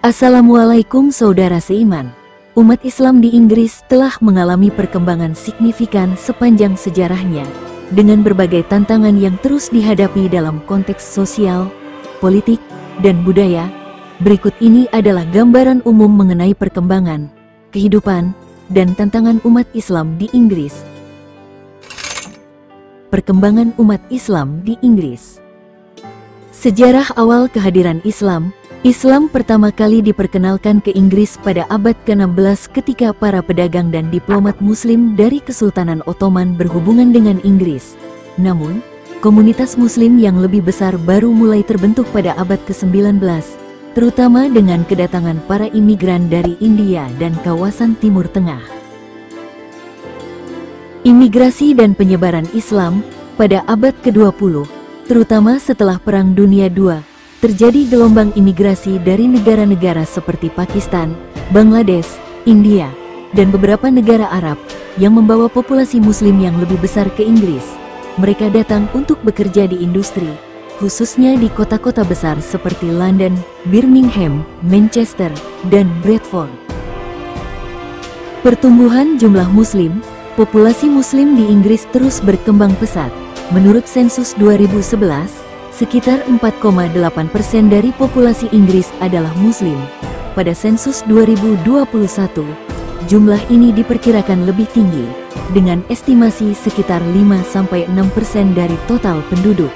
Assalamualaikum saudara seiman. Umat Islam di Inggris telah mengalami perkembangan signifikan sepanjang sejarahnya, dengan berbagai tantangan yang terus dihadapi dalam konteks sosial, politik, dan budaya. Berikut ini adalah gambaran umum mengenai perkembangan, kehidupan, dan tantangan umat Islam di Inggris. Perkembangan umat Islam di Inggris. Sejarah awal kehadiran Islam pertama kali diperkenalkan ke Inggris pada abad ke-16 ketika para pedagang dan diplomat Muslim dari Kesultanan Ottoman berhubungan dengan Inggris. Namun, komunitas Muslim yang lebih besar baru mulai terbentuk pada abad ke-19, terutama dengan kedatangan para imigran dari India dan kawasan Timur Tengah. Imigrasi dan penyebaran Islam pada abad ke-20, terutama setelah Perang Dunia II, terjadi gelombang imigrasi dari negara-negara seperti Pakistan, Bangladesh, India, dan beberapa negara Arab yang membawa populasi Muslim yang lebih besar ke Inggris. Mereka datang untuk bekerja di industri, khususnya di kota-kota besar seperti London, Birmingham, Manchester, dan Bradford. Pertumbuhan jumlah Muslim, populasi Muslim di Inggris terus berkembang pesat. Menurut sensus 2011, sekitar 4,8% dari populasi Inggris adalah Muslim. Pada sensus 2021, jumlah ini diperkirakan lebih tinggi, dengan estimasi sekitar 5-6% dari total penduduk.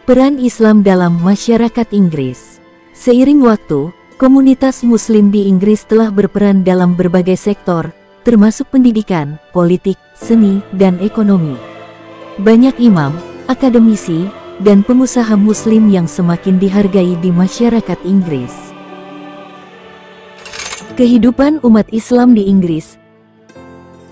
Peran Islam dalam masyarakat Inggris. Seiring waktu, komunitas Muslim di Inggris telah berperan dalam berbagai sektor, termasuk pendidikan, politik, seni, dan ekonomi. Banyak imam, akademisi, dan pengusaha Muslim yang semakin dihargai di masyarakat Inggris. Kehidupan umat Islam di Inggris.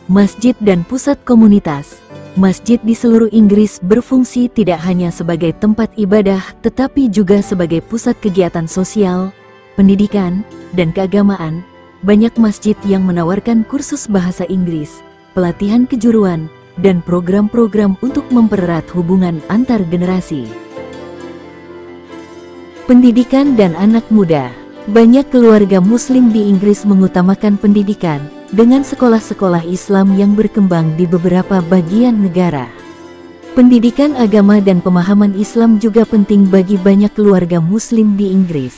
Masjid dan pusat komunitas. Masjid di seluruh Inggris berfungsi tidak hanya sebagai tempat ibadah, tetapi juga sebagai pusat kegiatan sosial, pendidikan, dan keagamaan. Banyak masjid yang menawarkan kursus bahasa Inggris, pelatihan kejuruan, dan program-program untuk mempererat hubungan antar generasi. Pendidikan dan anak muda. Banyak keluarga Muslim di Inggris mengutamakan pendidikan, dengan sekolah-sekolah Islam yang berkembang di beberapa bagian negara. Pendidikan agama dan pemahaman Islam juga penting bagi banyak keluarga Muslim di Inggris.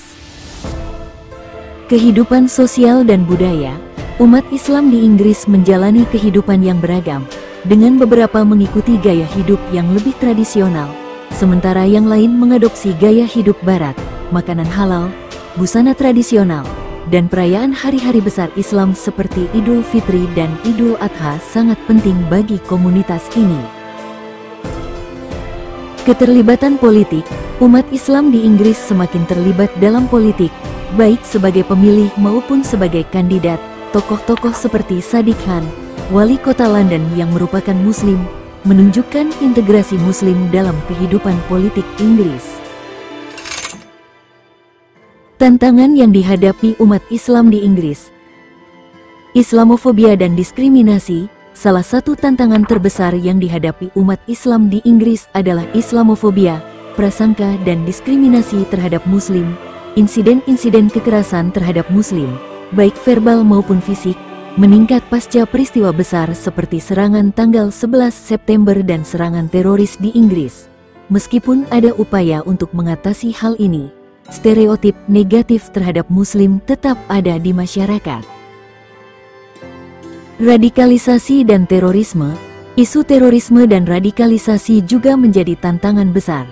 Kehidupan sosial dan budaya. Umat Islam di Inggris menjalani kehidupan yang beragam, dengan beberapa mengikuti gaya hidup yang lebih tradisional, sementara yang lain mengadopsi gaya hidup barat, makanan halal, busana tradisional, dan perayaan hari-hari besar Islam seperti Idul Fitri dan Idul Adha sangat penting bagi komunitas ini. Keterlibatan politik. Umat Islam di Inggris semakin terlibat dalam politik, baik sebagai pemilih maupun sebagai kandidat. Tokoh-tokoh seperti Sadiq Khan, wali kota London yang merupakan Muslim, menunjukkan integrasi Muslim dalam kehidupan politik Inggris. Tantangan yang dihadapi umat Islam di Inggris. Islamofobia dan diskriminasi. Salah satu tantangan terbesar yang dihadapi umat Islam di Inggris adalah Islamofobia, prasangka dan diskriminasi terhadap Muslim. Insiden-insiden kekerasan terhadap Muslim, baik verbal maupun fisik, meningkat pasca peristiwa besar seperti serangan tanggal 11 September dan serangan teroris di Inggris. Meskipun ada upaya untuk mengatasi hal ini, stereotip negatif terhadap Muslim tetap ada di masyarakat. Radikalisasi dan terorisme. Isu terorisme dan radikalisasi juga menjadi tantangan besar.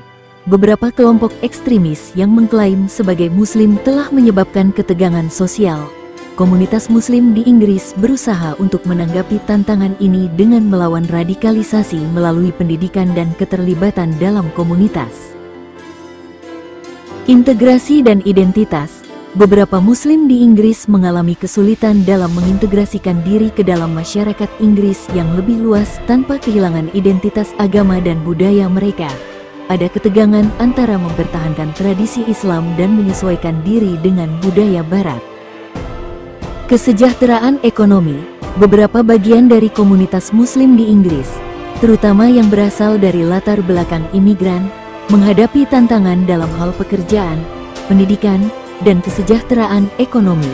Beberapa kelompok ekstremis yang mengklaim sebagai Muslim telah menyebabkan ketegangan sosial. Komunitas Muslim di Inggris berusaha untuk menanggapi tantangan ini dengan melawan radikalisasi melalui pendidikan dan keterlibatan dalam komunitas. Integrasi dan identitas. Beberapa Muslim di Inggris mengalami kesulitan dalam mengintegrasikan diri ke dalam masyarakat Inggris yang lebih luas tanpa kehilangan identitas agama dan budaya mereka. Ada ketegangan antara mempertahankan tradisi Islam dan menyesuaikan diri dengan budaya Barat. Kesejahteraan ekonomi. Beberapa bagian dari komunitas Muslim di Inggris, terutama yang berasal dari latar belakang imigran, menghadapi tantangan dalam hal pekerjaan, pendidikan, dan kesejahteraan ekonomi.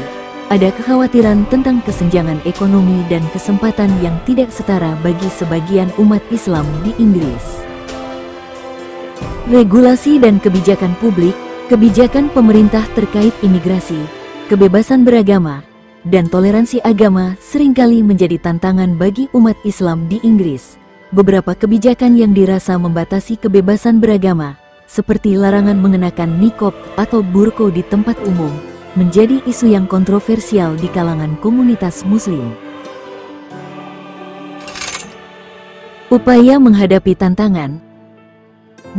Ada kekhawatiran tentang kesenjangan ekonomi dan kesempatan yang tidak setara bagi sebagian umat Islam di Inggris. Regulasi dan kebijakan publik, kebijakan pemerintah terkait imigrasi, kebebasan beragama, dan toleransi agama seringkali menjadi tantangan bagi umat Islam di Inggris. Beberapa kebijakan yang dirasa membatasi kebebasan beragama, seperti larangan mengenakan niqab atau burqa di tempat umum, menjadi isu yang kontroversial di kalangan komunitas Muslim. Upaya menghadapi tantangan.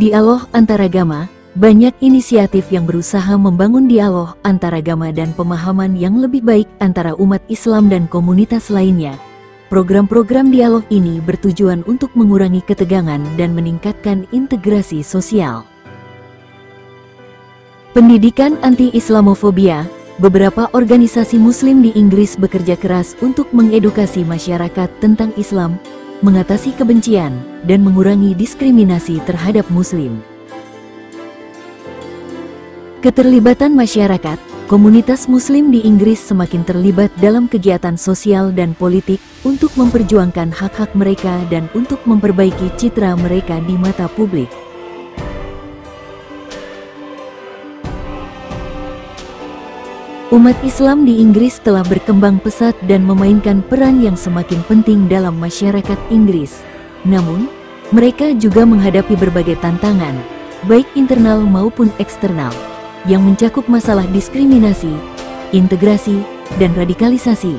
Dialog antaragama. Banyak inisiatif yang berusaha membangun dialog antaragama dan pemahaman yang lebih baik antara umat Islam dan komunitas lainnya. Program-program dialog ini bertujuan untuk mengurangi ketegangan dan meningkatkan integrasi sosial. Pendidikan anti-Islamofobia. Beberapa organisasi Muslim di Inggris bekerja keras untuk mengedukasi masyarakat tentang Islam, mengatasi kebencian, dan mengurangi diskriminasi terhadap Muslim. Keterlibatan masyarakat. Komunitas Muslim di Inggris semakin terlibat dalam kegiatan sosial dan politik untuk memperjuangkan hak-hak mereka dan untuk memperbaiki citra mereka di mata publik. Umat Islam di Inggris telah berkembang pesat dan memainkan peran yang semakin penting dalam masyarakat Inggris. Namun, mereka juga menghadapi berbagai tantangan, baik internal maupun eksternal, yang mencakup masalah diskriminasi, integrasi, dan radikalisasi.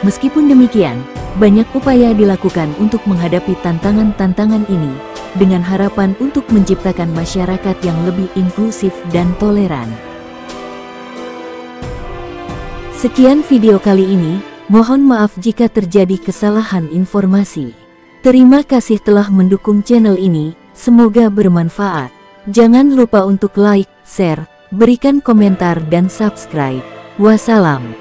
Meskipun demikian, banyak upaya dilakukan untuk menghadapi tantangan-tantangan ini, dengan harapan untuk menciptakan masyarakat yang lebih inklusif dan toleran. Sekian video kali ini, mohon maaf jika terjadi kesalahan informasi. Terima kasih telah mendukung channel ini, semoga bermanfaat. Jangan lupa untuk like, share, berikan komentar dan subscribe. Wassalam.